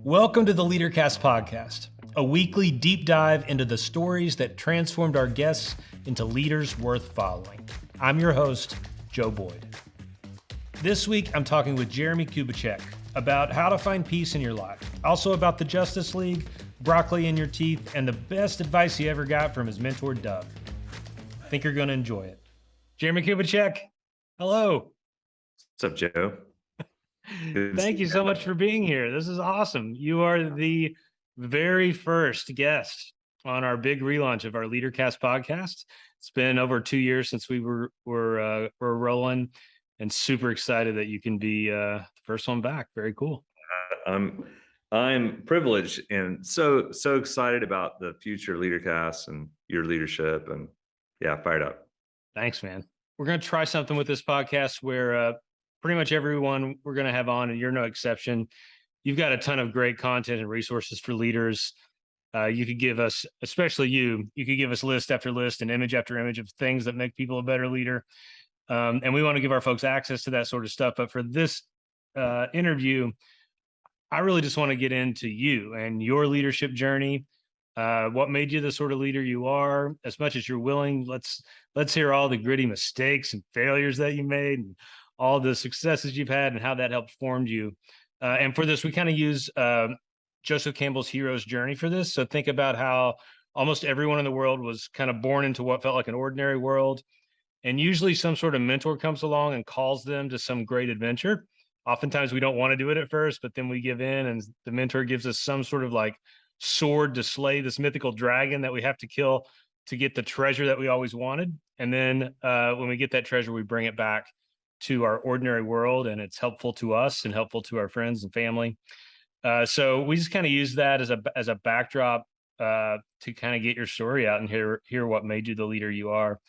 Welcome to the Leadercast podcast, a weekly deep dive into the stories that transformed our guests into leaders worth following. I'm your host, Joe Boyd. This week, I'm talking with Jeremie Kubicek about how to find peace in your life, also about the Justice League, broccoli in your teeth, and the best advice he ever got from his mentor, Doug. I think you're going to enjoy it. Jeremie Kubicek, hello. What's up, Joe? Thank you so much for being here. This is awesome. You are the very first guest on our big relaunch of our Leadercast podcast. It's been over 2 years since we were rolling, and super excited that you can be the first one back. Very cool. I'm privileged and so excited about the future Leadercast and your leadership, and fired up. Thanks, man. We're going to try something with this podcast where pretty much everyone we're going to have on, and you're no exception. You've got a ton of great content and resources for leaders. You could give us, especially you could give us list after list and image after image of things that make people a better leader. And we want to give our folks access to that sort of stuff. But for this interview, I really just want to get into you and your leadership journey. What made you the sort of leader you are? As much as you're willing, let's hear all the gritty mistakes and failures that you made, and all the successes you've had, and how that helped form you. And for this, we kind of use Joseph Campbell's hero's journey for this. So think about how almost everyone in the world was kind of born into what felt like an ordinary world. And usually some sort of mentor comes along and calls them to some great adventure. Oftentimes we don't want to do it at first, but then we give in, and the mentor gives us some sort of like sword to slay this mythical dragon that we have to kill to get the treasure that we always wanted. And then when we get that treasure, we bring it back to our ordinary world, and it's helpful to us and helpful to our friends and family. So we just kind of use that as a backdrop to kind of get your story out and hear what made you the leader you are.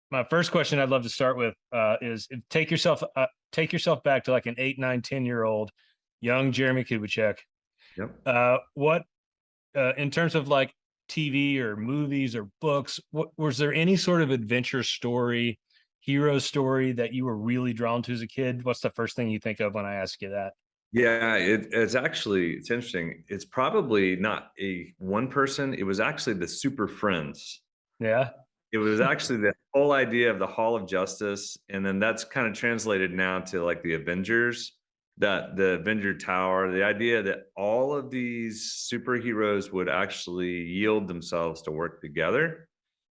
My first question I'd love to start with is take yourself back to like an 8, 9, 10-year-old young Jeremie Kubicek. Yep. What in terms of like TV or movies or books, was there any sort of adventure story, hero story that you were really drawn to as a kid? What's the first thing you think of when I ask you that? Yeah, it's interesting. It's probably not one person. It was actually the Super Friends. Yeah. It was actually the whole idea of the Hall of Justice. And then that's kind of translated now to like the Avengers, that the Avenger Tower, the idea that all of these superheroes would actually yield themselves to work together.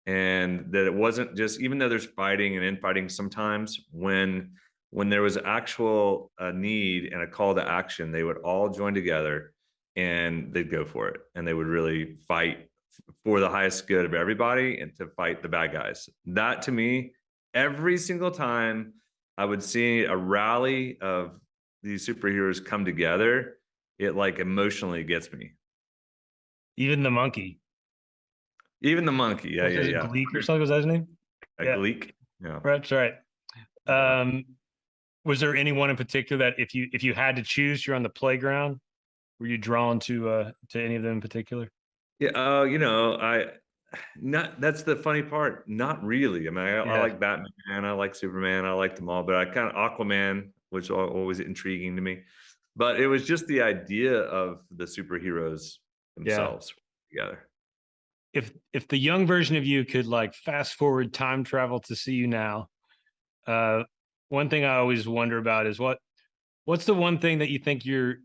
And that it wasn't just, even though there's fighting and infighting sometimes, when there was actual need and a call to action, they would all join together and they'd go for it. And they would really fight for the highest good of everybody and to fight the bad guys. That, to me, every single time I would see a rally of these superheroes come together, it like emotionally gets me. Even the monkey. Yeah. Gleek or something, was that his name? Gleek. Yeah. That's right. Was there anyone in particular that if you had to choose, you're on the playground, were you drawn to any of them in particular? Yeah. That's the funny part. Not really. I mean, I like Batman, I like Superman, I like them all, but I kind of Aquaman, which is always intriguing to me. But it was just the idea of the superheroes themselves together. If the young version of you could like fast forward time travel to see you now, one thing I always wonder about is what's the one thing that you think your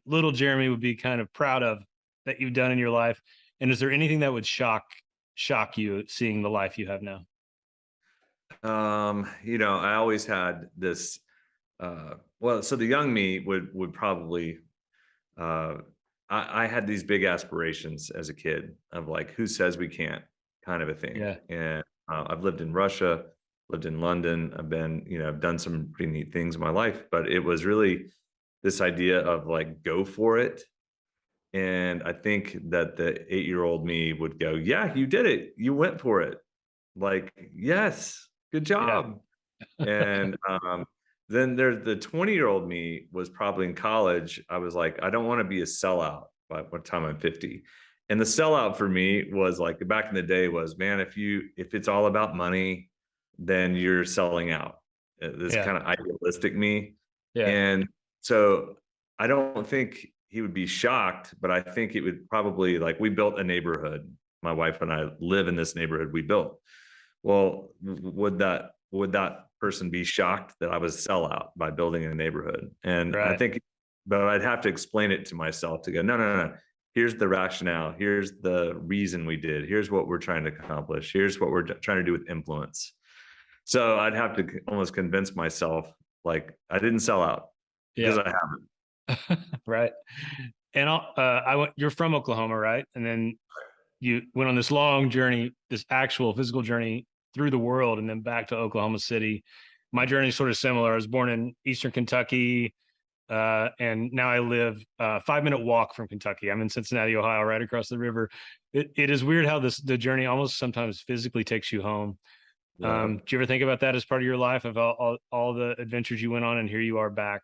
little Jeremie would be kind of proud of that you've done in your life? And is there anything that would shock you seeing the life you have now? I always had this, so the young me would probably, I had these big aspirations as a kid of like, who says we can't kind of a thing. Yeah. And I've lived in Russia, lived in London. I've done some pretty neat things in my life, but it was really this idea of like, go for it. And I think that the 8-year-old me would go, yeah, you did it. You went for it. Like, yes, good job. Yeah. And then there's the 20-year-old me was probably in college. I was like, I don't want to be a sellout by the time I'm 50. And the sellout for me was like, back in the day was, man, if it's all about money, then you're selling out. This kind of idealistic me. Yeah. And so I don't think he would be shocked, but I think it would probably, like, we built a neighborhood. My wife and I live in this neighborhood we built. Well, would that person be shocked that I was a sellout by building a neighborhood? And I Right. think, but I'd have to explain it to myself to go, no, no, no. Here's the rationale. Here's the reason we did. Here's what we're trying to accomplish. Here's what we're trying to do with influence. So I'd have to almost convince myself, like, I didn't sell out because Yeah. I haven't. Right. And you're from Oklahoma, right? And then you went on this long journey, this actual physical journey through the world and then back to Oklahoma City. My journey is sort of similar. I was born in Eastern Kentucky, and now I live 5-minute walk from Kentucky. I'm in Cincinnati, Ohio, right across the river. It is weird how the journey almost sometimes physically takes you home. Yeah. Do you ever think about that as part of your life, of all the adventures you went on, and here you are back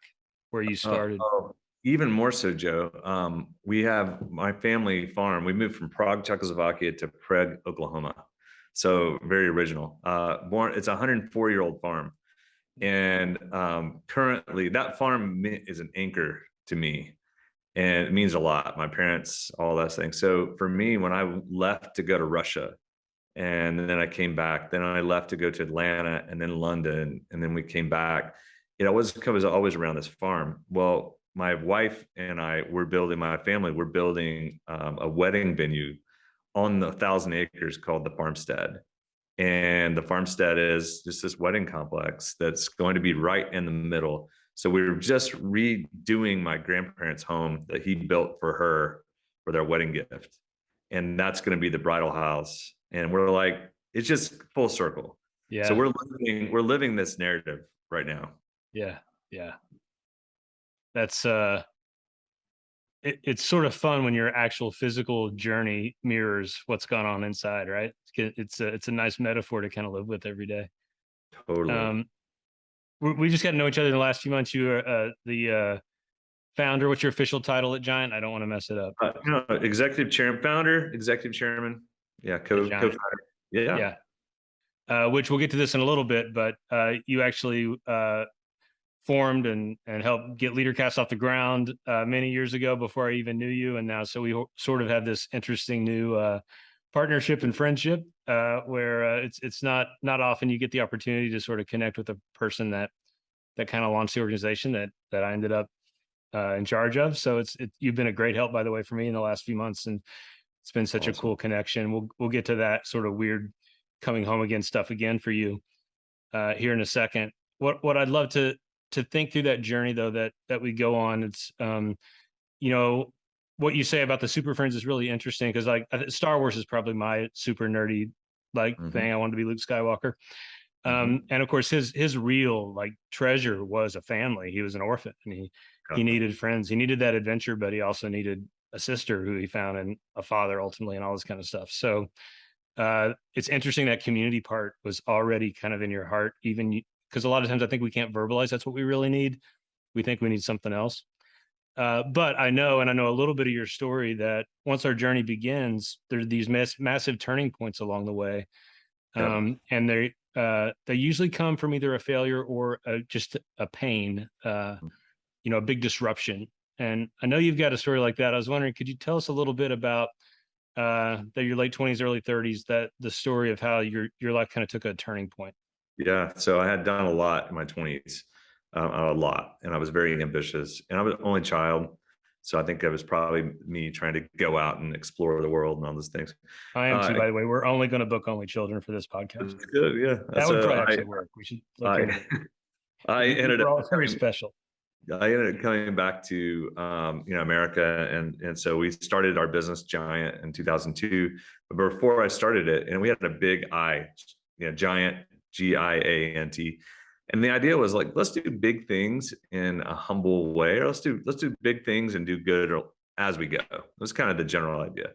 where you started? Oh, even more so, Joe. We have my family farm. We moved from Prague, Czechoslovakia to Prague, Oklahoma. So very original. It's a 104-year-old farm. And currently that farm is an anchor to me. And it means a lot. My parents, all those things. So for me, when I left to go to Russia, and then I came back, then I left to go to Atlanta and then London, and then we came back. Was always around this farm. Well, my wife and I were building, my family, we're building a wedding venue on the 1,000 acres called the farmstead. And the farmstead is just this wedding complex that's going to be right in the middle. So we were just redoing my grandparents' home that he built for her for their wedding gift. And that's going to be the bridal house. And we're like, it's just full circle. So Yeah. we're living this narrative right now. Yeah. Yeah. That's it's sort of fun when your actual physical journey mirrors what's gone on inside, right? It's a nice metaphor to kind of live with every day. Totally. Um, we just got to know each other in the last few months. You are the founder. What's your official title at Giant? I don't want to mess it up. Executive chairman, founder, executive chairman. Yeah. Co-founder. Yeah. Yeah. Which we'll get to this in a little bit, but you actually formed and helped get Leadercast off the ground many years ago before I even knew you. And now, so we sort of have this interesting new partnership and friendship where it's not often you get the opportunity to sort of connect with a person that kind of launched the organization that I ended up in charge of. So you've been a great help, by the way, for me in the last few months, and it's been such a Awesome. cool connection. We'll get to that sort of weird coming home again stuff again for you here in a second. What I'd love to think through that journey though that we go on, it's you know, what you say about the super friends is really interesting, because like Star Wars is probably my super nerdy like thing. I wanted to be Luke Skywalker. And of course his real like treasure was a family. He was an orphan, and he needed friends. He needed that adventure, but he also needed a sister who he found, and a father ultimately, and all this kind of stuff. So it's interesting that community part was already kind of in your heart, even because a lot of times I think we can't verbalize that's what we really need. We think we need something else. But I know a little bit of your story, that once our journey begins, there's these massive turning points along the way. And they usually come from either a failure or just a pain, a big disruption. And I know you've got a story like that. I was wondering, could you tell us a little bit about your late 20s, early 30s, that the story of how your life kind of took a turning point? Yeah. So I had done a lot in my 20s, a lot, and I was very ambitious, and I was the only child. So I think it was probably me trying to go out and explore the world and all those things. I am too, Uh, by the way. We're only going to book only children for this podcast. it's good. Yeah. That would So probably actually work. We should look into I, it. I ended We're up all very special. I ended up coming back to America, and so we started our business GiANT in 2002. But before I started it, and we had a big GiANT, GiANT, and the idea was like, let's do big things in a humble way, or let's do big things and do good as we go. It was kind of the general idea.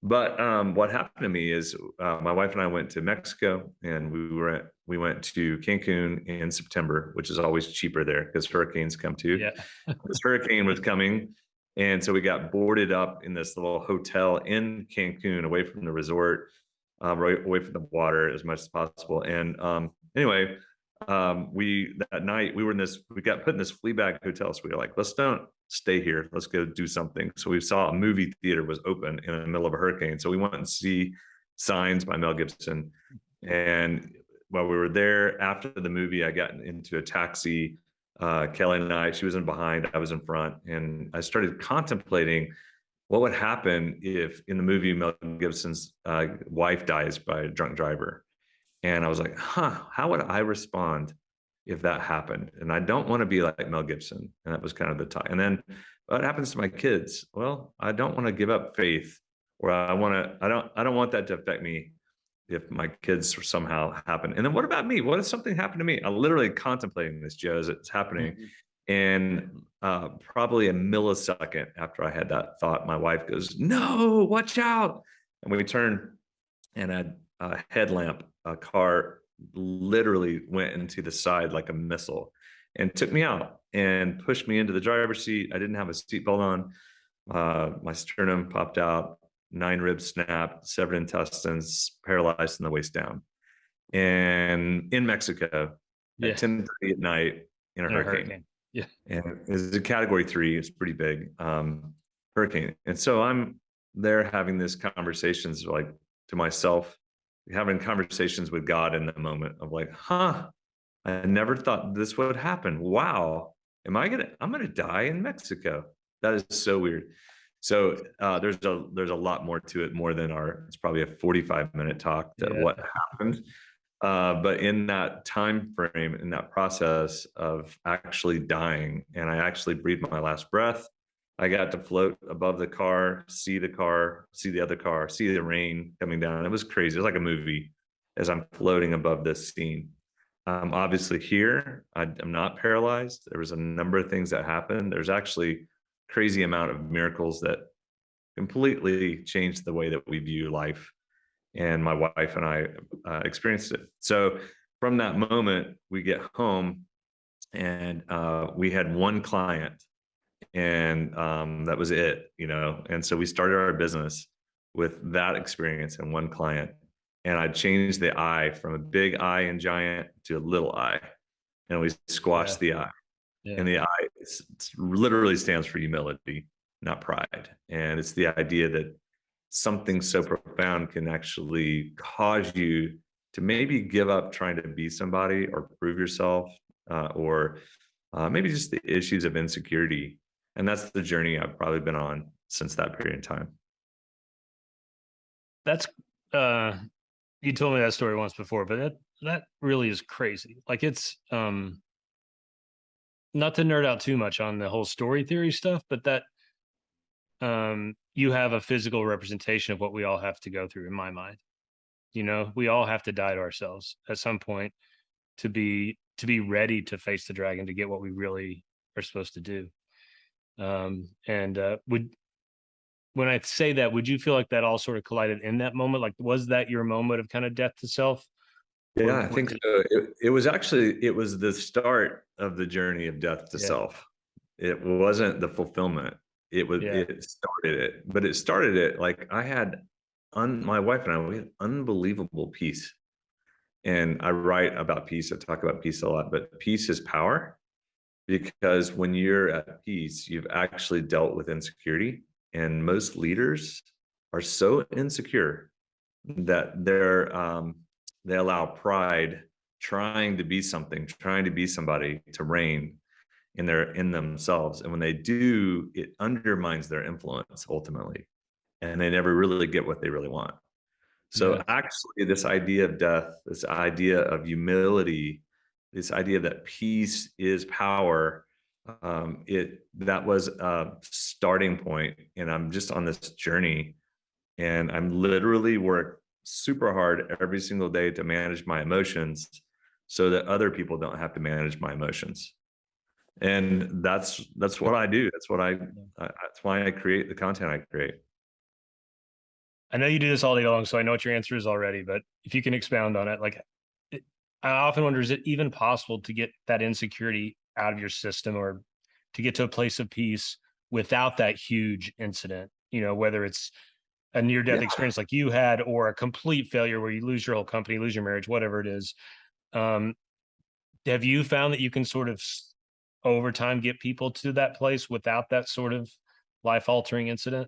But what happened to me is my wife and I went to Mexico, and we went to Cancun in September, which is always cheaper there because hurricanes come too. Yeah. This hurricane was coming, and so we got boarded up in this little hotel in Cancun, away from the resort, right away from the water as much as possible. And anyway, that night we got put in this flea bag hotel. So we were like, let's don't stay here. Let's go do something. So we saw a movie theater was open in the middle of a hurricane. So we went and see Signs by Mel Gibson. And while we were there after the movie, I got into a taxi. Kelly and she was in behind, I was in front, and I started contemplating what would happen if in the movie Mel Gibson's wife dies by a drunk driver. And I was like, how would I respond if that happened? And I don't want to be like Mel Gibson. And that was kind of the time. And then what happens to my kids? Well, I don't want to give up faith, or I don't want that to affect me if my kids somehow happen. And then what about me? What if something happened to me? I'm literally contemplating this, Joe, as it's happening. Mhm. And probably a millisecond after I had that thought, my wife goes, "No, watch out." And we turned, and a headlamp, a car literally went into the side like a missile and took me out and pushed me into the driver's seat. I didn't have a seatbelt on. My sternum popped out, 9 ribs snapped, severed intestines, paralyzed from the waist down. And in Mexico Yeah. at 10:30 at night in a In a hurricane. hurricane. Yeah. And it's a category 3. It's pretty big hurricane. And so I'm there having these conversations like to myself, having conversations with God in the moment of like, I never thought this would happen. Wow. I'm gonna die in Mexico. That is so weird. So there's a lot more to it, more than it's probably a 45-minute talk to Yeah. what happened. But in that time frame, in that process of actually dying, and I actually breathed my last breath, I got to float above the car, see the other car, see the rain coming down. It was crazy. It was like a movie as I'm floating above this scene. Obviously here, I'm not paralyzed. There was a number of things that happened. There's actually crazy amount of miracles that completely changed the way that we view life. And my wife and I experienced it. So from that moment, we get home, and we had one client, and that was it, And so we started our business with that experience and one client. And I changed the I from a big I in GiANT to a little I, and we Yeah. squashed the I. Yeah. And the I literally stands for humility, not pride. And it's the idea that something so profound can actually cause you to maybe give up trying to be somebody or prove yourself, or maybe just the issues of insecurity. And that's the journey I've probably been on since that period of time. That's you told me that story once before, but that really is crazy. Like it's not to nerd out too much on the whole story theory stuff, but that you have a physical representation of what we all have to go through in my mind. We all have to die to ourselves at some point to be ready to face the dragon, to get what we really are supposed to do. And would when I say that, would you feel like that all sort of collided in that moment? Like, was that your moment of kind of death to self? Or Yeah, I think so. It was the start of the journey of death to yeah, self. It wasn't the fulfillment. yeah, It started it, but it started it like I had my wife and I, we had unbelievable peace. And I write about peace. I talk about peace a lot, but peace is power, because when you're at peace, you've actually dealt with insecurity. And most leaders are so insecure that they allow pride, trying to be something, trying to be somebody, to reign in themselves. And when they do, it undermines their influence ultimately, and they never really get what they really want. yeah, So actually, this idea of death, this idea of humility, this idea that peace is power, that was a starting point. And I'm just on this journey, and I'm literally work super hard every single day to manage my emotions so that other people don't have to manage my emotions. And that's what I do. That's why I create the content I create. I know you do this all day long, so I know what your answer is already. But if you can expound on it, like I often wonder, is it even possible to get that insecurity out of your system, or to get to a place of peace without that huge incident? Whether it's a near death Yeah. experience like you had, or a complete failure where you lose your whole company, lose your marriage, whatever it is. Um, have you found that you can sort of over time get people to that place without that sort of life altering incident?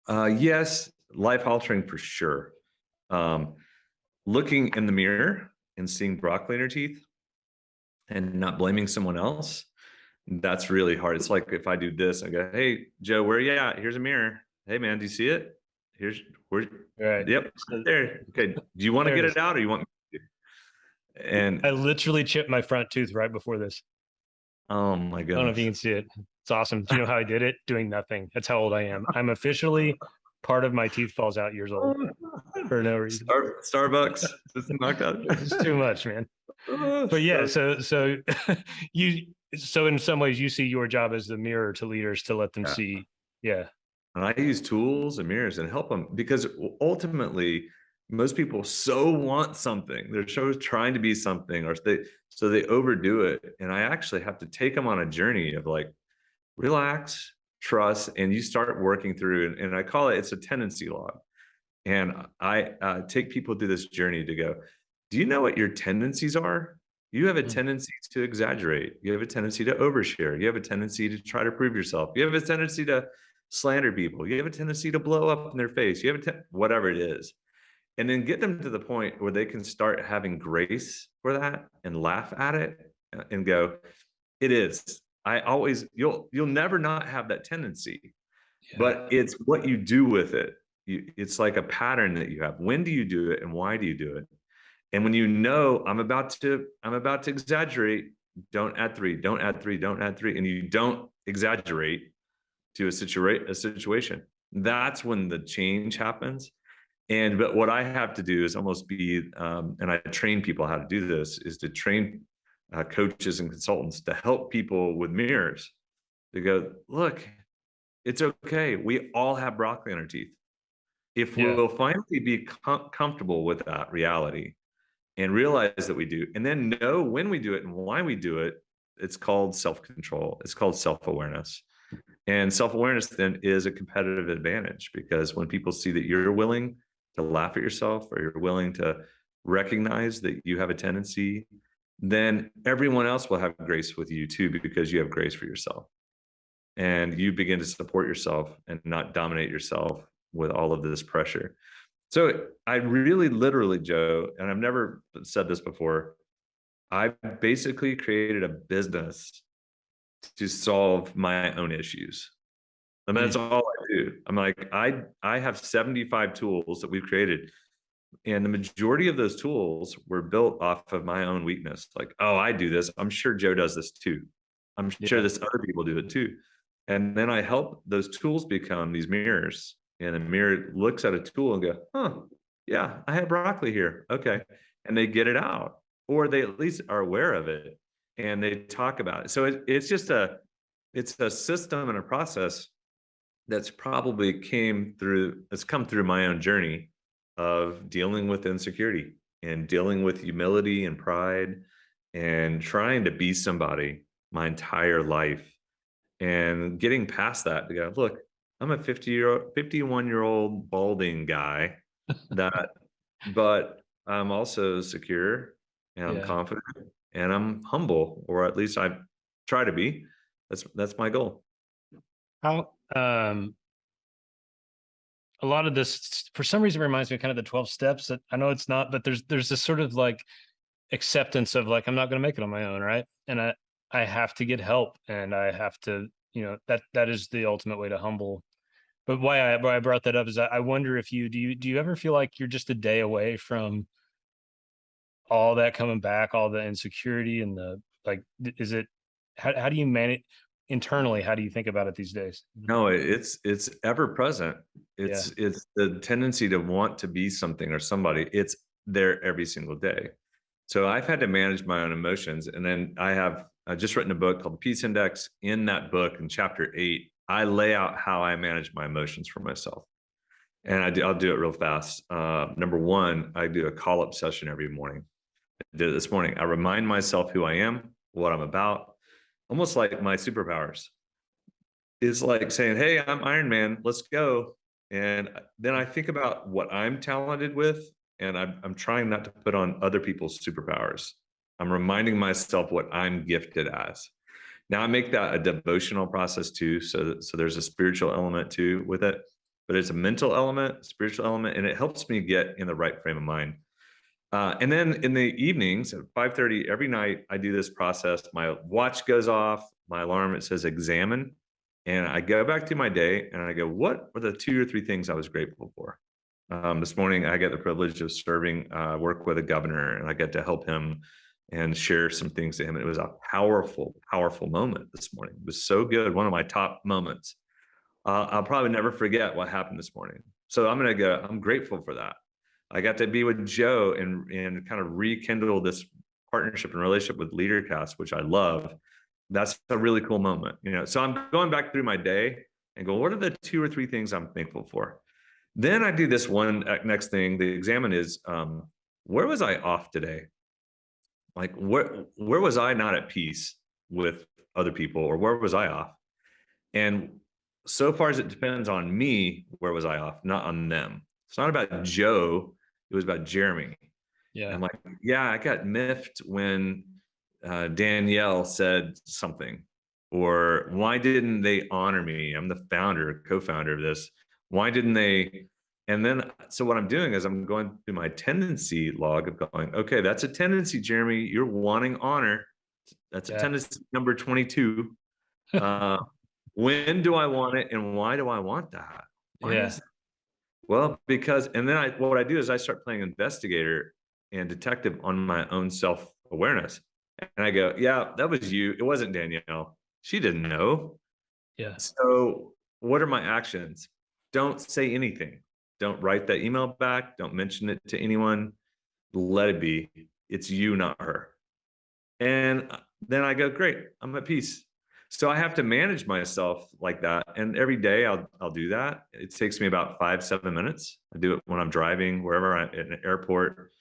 Yes, life altering for sure. Um, Looking in the mirror and seeing broccoli in your teeth and not blaming someone else, that's really hard. It's like if I do this, I go, "Hey, Joe, where are you at? Here's a mirror. Hey, man, do you see it? Here's where. Right. Yep, right So there. Okay, do you want to there it get is. it out, or you want me to?" And I literally chipped my front tooth right before this. oh my I don't know if you goodness. can see it. It's awesome. Do you know how I did it? Doing nothing. That's how old I am. I'm officially part of my teeth falls out years old for no reason. Starbucks just knocked out. It's too much, man. Oh, But yeah, so so you so in some ways you see your job as the mirror to leaders to let them yeah. see. Yeah. And I use tools and mirrors and help them because ultimately, most people so want something. They're so trying to be something, or they overdo it. And I actually have to take them on a journey of like, relax, trust, and you start working through. And I call it's a tendency log. And I take people through this journey to go, do you know what your tendencies are? You have a Mm. tendency to exaggerate. You have a tendency to overshare. You have a tendency to try to prove yourself. You have a tendency to slander people. You have a tendency to blow up in their face. You have whatever it is. And then get them to the point where they can start having grace for that and laugh at it and go, it is. I always you'll never not have that tendency, Yeah. but it's what you do with it. It's like a pattern that you have. When do you do it and why do you do it? And when you know I'm about to exaggerate, don't add three, don't add three, don't add three, and you don't exaggerate to a situation. That's when the change happens. And but what I have to do is almost be, and I train people how to do this, is to train coaches and consultants to help people with mirrors to go, look, it's okay. We all have broccoli in our teeth. If Yeah. we'll finally be comfortable with that reality and realize that we do, and then know when we do it and why we do it, it's called self-control. It's called self-awareness. And self-awareness then is a competitive advantage because when people see that you're willing to laugh at yourself or you're willing to recognize that you have a tendency, then everyone else will have grace with you too because you have grace for yourself. And you begin to support yourself and not dominate yourself with all of this pressure. So I really literally, Joe, and I've never said this before, I basically created a business to solve my own issues. I mean, Mm. that's all I do. I'm like, I have 75 tools that we've created. And the majority of those tools were built off of my own weakness. Like, oh, I do this. I'm sure Joe does this too. I'm sure Yeah. this other people do it too. And then I help those tools become these mirrors. And the mirror looks at a tool and go, huh, yeah, I have broccoli here. Okay. And they get it out, or they at least are aware of it and they talk about it. So it's a system and a process that's probably it's come through my own journey of dealing with insecurity and dealing with humility and pride and trying to be somebody my entire life and getting past that to go, look, I'm a 51-year-old balding guy that, but I'm also secure and I'm Yeah. confident and I'm humble, or at least I try to be. That's my goal. How a lot of this for some reason reminds me of kind of the 12 steps that I know it's not, but there's this sort of like acceptance of like I'm not going to make it on my own, right? And I have to get help and I have to, that is the ultimate way to humble. But why I brought that up is I wonder if do you ever feel like you're just a day away from all that coming back, all the insecurity and the like is it how do you manage internally, how do you think about it these days? No, it's ever present. Yeah. It's the tendency to want to be something or somebody. It's there every single day. So I've had to manage my own emotions, and then I just written a book called the Peace Index. In that book, in chapter 8, I lay out how I manage my emotions for myself, and I'll do it real fast. Number one, I do a call up session every morning. I did it this morning. I remind myself who I am, what I'm about, almost like my superpowers is like saying, hey, I'm Iron Man, let's go. And then I think about what I'm talented with, and I'm trying not to put on other people's superpowers. I'm reminding myself what I'm gifted as. Now I make that a devotional process too. So there's a spiritual element too with it, but it's a mental element, spiritual element, and it helps me get in the right frame of mind. And then in the evenings at 5:30 every night, I do this process. My watch goes off, my alarm, it says examine. And I go back to my day and I go, what were the 2 or 3 things I was grateful for? This morning, I get the privilege of serving, work with a governor, and I get to help him and share some things to him. And it was a powerful, powerful moment this morning. It was so good. One of my top moments. I'll probably never forget what happened this morning. So I'm grateful for that. I got to be with Joe and kind of rekindle this partnership and relationship with LeaderCast, which I love. That's a really cool moment, you know. So I'm going back through my day and go, what are the 2 or 3 things I'm thankful for? Then I do this one next thing. The examine is, where was I off today? Like where was I not at peace with other people, or where was I off? And so far as it depends on me, where was I off? Not on them. It's not about Joe. It was about Jeremie. Yeah. I'm like, yeah, I got miffed when Danielle said something, or why didn't they honor me? I'm the founder, co-founder of this. Why didn't they? And then, so what I'm doing is I'm going through my tendency log of going, okay, that's a tendency, Jeremie. You're wanting honor. That's a Yeah. tendency number 22. When do I want it, and why do I want that? Why Yeah. is well, because, and then what I do is I start playing investigator and detective on my own self-awareness. And I go, yeah, that was you. It wasn't Danielle. She didn't know. Yeah. So what are my actions? Don't say anything. Don't write that email back. Don't mention it to anyone. Let it be. It's you, not her. And then I go, great, I'm at peace. So I have to manage myself like that. And every day I'll do that. It takes me about 5-7 minutes. I do it when I'm driving, wherever I'm at an airport.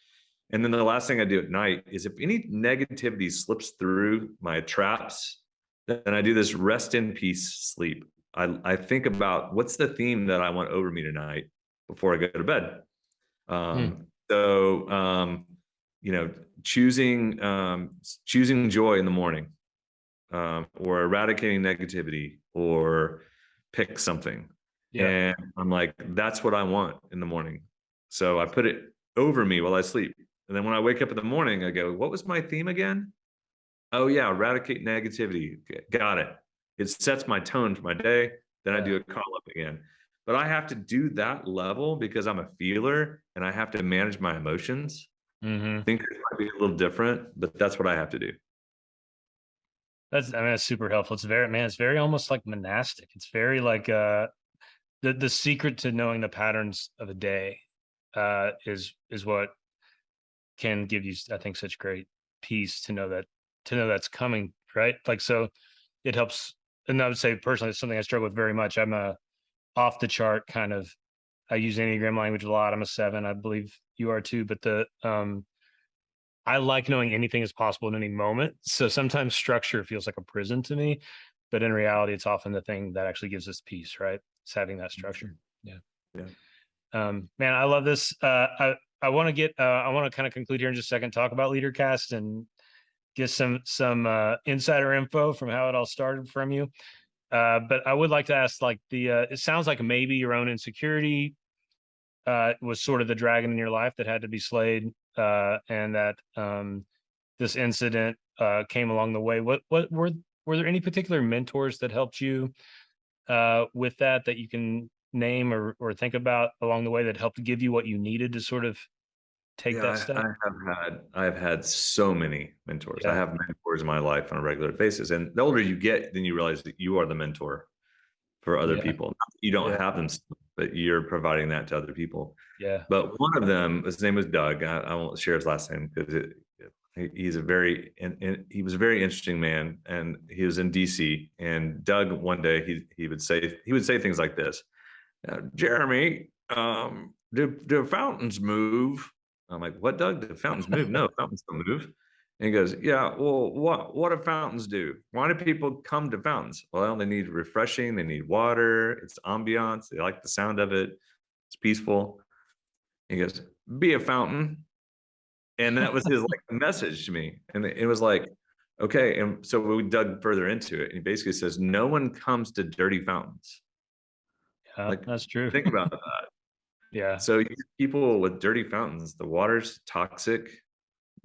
And then the last thing I do at night is if any negativity slips through my traps, then I do this rest in peace sleep. I think about what's the theme that I want over me tonight before I go to bed. Mm. So you know, choosing joy in the morning, or eradicating negativity, or pick something. Yeah. And I'm like, that's what I want in the morning. So I put it over me while I sleep. And then when I wake up in the morning, I go, what was my theme again? Oh yeah, eradicate negativity. Got it. It sets my tone for my day. Then I Yeah. do a call up again. But I have to do that level because I'm a feeler and I have to manage my emotions. Mm-hmm. Thinkers might be a little different, but that's what I have to do. That's super helpful. It's very, man, it's very almost like monastic. It's very like the secret to knowing the patterns of a day is what can give you, I think, such great peace to know that's coming, right? Like, so it helps. And I would say personally, it's something I struggle with very much. I'm a off the chart kind of, I use Enneagram language a lot. I'm a 7. I believe you are too, but I like knowing anything is possible in any moment. So sometimes structure feels like a prison to me, but in reality, it's often the thing that actually gives us peace, right? It's having that structure. Yeah. Yeah. Man, I love this. I want to I want to kind of conclude here in just a second, talk about LeaderCast and get some insider info from how it all started from you. But I would like to ask, like, it sounds like maybe your own insecurity was sort of the dragon in your life that had to be slayed, and that this incident came along the way. What were there any particular mentors that helped you with that you can name or think about along the way that helped give you what you needed to sort of take that Yeah, step? I've had so many mentors. I Yeah, have mentors in my life on a regular basis. And the older you get, then you realize that you are the mentor for other yeah, people. Not that you don't yeah, have them, but you're providing that to other people. yeah. But one of them, his name was Doug. I won't share his last name because he's a very, and he was a very interesting man, and he was in DC. And Doug, one day he would say things like this: Jeremie, do fountains move? I'm like, what, Doug? Do fountains move? No, fountains don't move. And he goes, yeah, well, what do fountains do? Why do people come to fountains? Well, they need refreshing, they need water, it's ambiance, they like the sound of it, it's peaceful. He goes, be a fountain. And that was his like message to me. And it was like, okay. And so we dug further into it. And he basically says, no one comes to dirty fountains. Yeah, Like, that's true. think about that. Yeah. So people with dirty fountains, the water's toxic.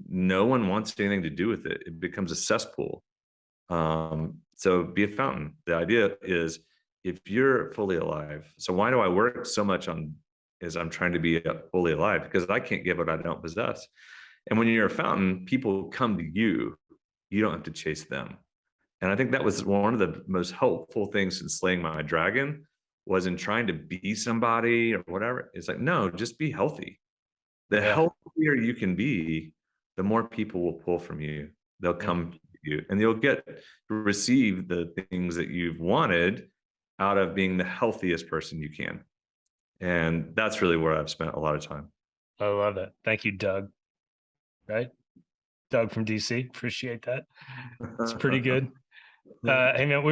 No one wants anything to do with it. It becomes a cesspool. So be a fountain. The idea is if you're fully alive. So why do I work so much on is I'm trying to be fully alive because I can't give what I don't possess. And when you're a fountain, people come to you. You don't have to chase them. And I think that was one of the most helpful things in slaying my dragon was in trying to be somebody or whatever. It's like, no, just be healthy. The Yeah. healthier you can be, the more people will pull from you. They'll Yeah. come to you and you'll get to receive the things that you've wanted out of being the healthiest person you can. And that's really where I've spent a lot of time. I love that. Thank you, Doug. Right? Doug from DC. Appreciate that. It's pretty good. Hey man,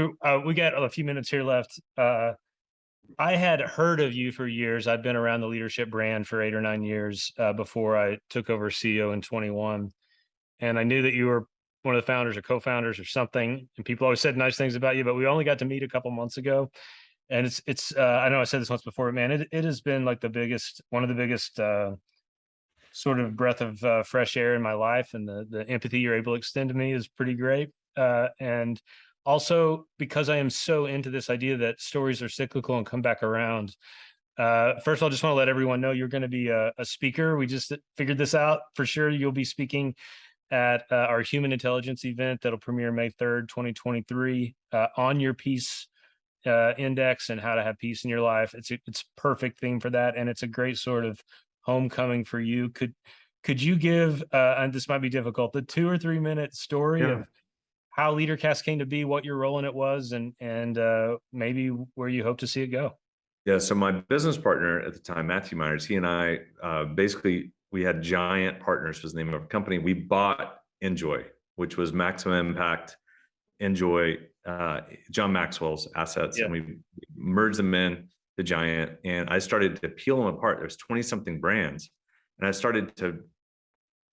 we got a few minutes here left. I had heard of you for years. I've been around the leadership brand for 8 or 9 years before I took over CEO in 21. And I knew that you were one of the founders or co-founders or something. And people always said nice things about you, but we only got to meet a couple months ago. And it's I know I said this once before, but man, it has been like one of the biggest sort of breath of fresh air in my life. And the empathy you're able to extend to me is pretty great. And also because I am so into this idea that stories are cyclical and come back around. First of all, just want to let everyone know you're going to be a speaker. We just figured this out for sure. You'll be speaking at our human intelligence event that'll premiere May 3rd, 2023, on your peace index and how to have peace in your life. It's perfect theme for that, and it's a great sort of homecoming for you. Could you give and this might be difficult, the 2 or 3 minute story Yeah. of how Leadercast came to be, what your role in it was, and maybe where you hope to see it go? Yeah. So my business partner at the time, Matthew Myers, he and I basically we had GiANT Partners was the name of our company. We bought Enjoy, which was maximum impact Enjoy, John Maxwell's assets, Yeah. and we merged them in to GiANT. And I started to peel them apart. There's 20 something brands, and I started to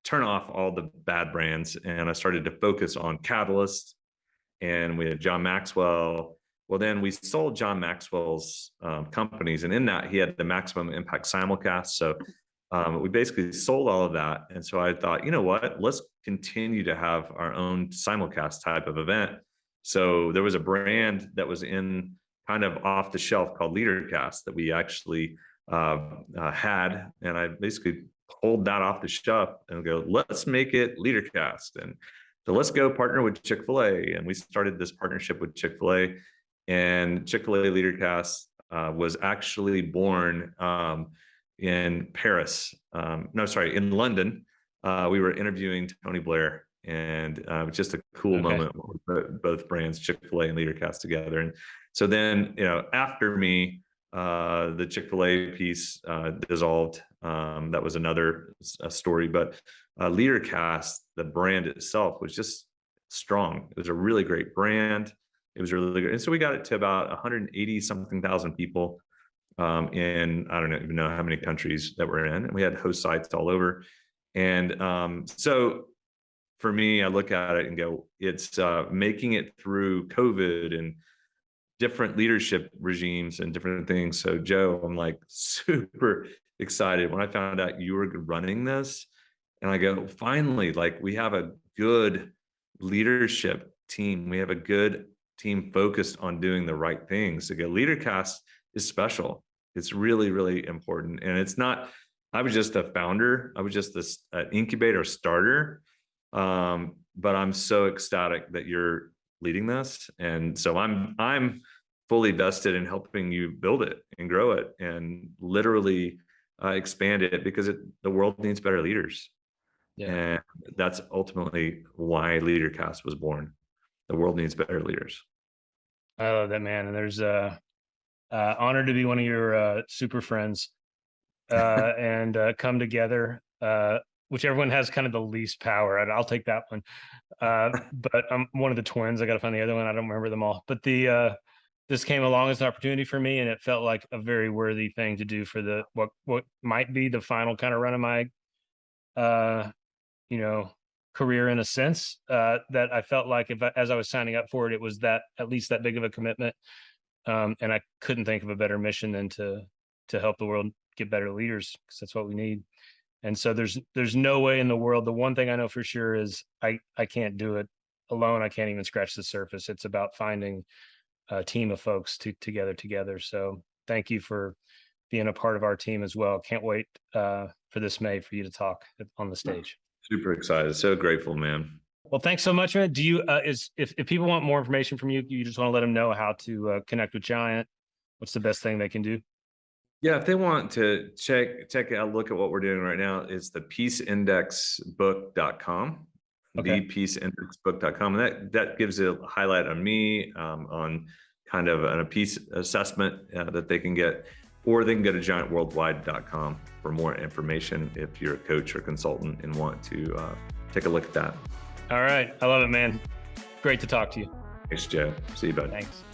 turn off all the bad brands, and I started to focus on Catalyst. And we had John Maxwell. Well, then we sold John Maxwell's companies, and in that he had the Maximum Impact Simulcast. So we basically sold all of that, and so I thought, you know what? Let's continue to have our own simulcast type of event. So there was a brand that was in kind of off the shelf called Leadercast that we actually had, and I basically pulled that off the shelf and go, let's make it Leadercast. And so let's go partner with Chick-fil-A. And we started this partnership with Chick-fil-A, and Chick-fil-A Leadercast was actually born in Paris. No, sorry, in London. We were interviewing Tony Blair, and just a cool moment with both brands, Chick-fil-A and Leadercast together. And so then, after me, the Chick-fil-A piece dissolved. That was another story, but Leadercast, the brand itself, was just strong. It was a really great brand. It was really good. And so we got it to about 180 something thousand people in, I don't even know how many countries that we're in. And we had host sites all over. And so for me, I look at it and go, it's making it through COVID and different leadership regimes and different things. So Joe, I'm like super excited when I found out you were running this. And I go, finally, like we have a good leadership team. We have a good team focused on doing the right things. Like a Leadercast is special. It's really, really important. And it's not, I was just a founder. I was just this incubator starter. But I'm so ecstatic that you're leading this. And so I'm fully vested in helping you build it and grow it and literally expand it because the world needs better leaders. Yeah. And that's ultimately why Leadercast was born. The world needs better leaders. I love that, man. And there's honored to be one of your super friends and come together, which everyone has kind of the least power. And I'll take that one. But I'm one of the twins. I got to find the other one. I don't remember them all. But this came along as an opportunity for me, and it felt like a very worthy thing to do for what might be the final kind of run of my career in a sense, that I felt like as I was signing up for it, it was that at least that big of a commitment. And I couldn't think of a better mission than to help the world get better leaders, because that's what we need. And so there's no way in the world. The one thing I know for sure is I can't do it alone. I can't even scratch the surface. It's about finding a team of folks together. So thank you for being a part of our team as well. Can't wait for this May for you to talk on the stage. Super excited. So grateful, man. Well, thanks so much, man. Do you if people want more information from you, you just want to let them know how to connect with GiANT? What's the best thing they can do? Yeah, if they want to check out, look at what we're doing right now, it's the peaceindexbook.com, Okay. thepeaceindexbook.com. And that gives a highlight on me, on kind of a peace assessment that they can get, or they can go to giantworldwide.com for more information if you're a coach or consultant and want to take a look at that. All right. I love it, man. Great to talk to you. Thanks, Joe. See you, bud. Thanks.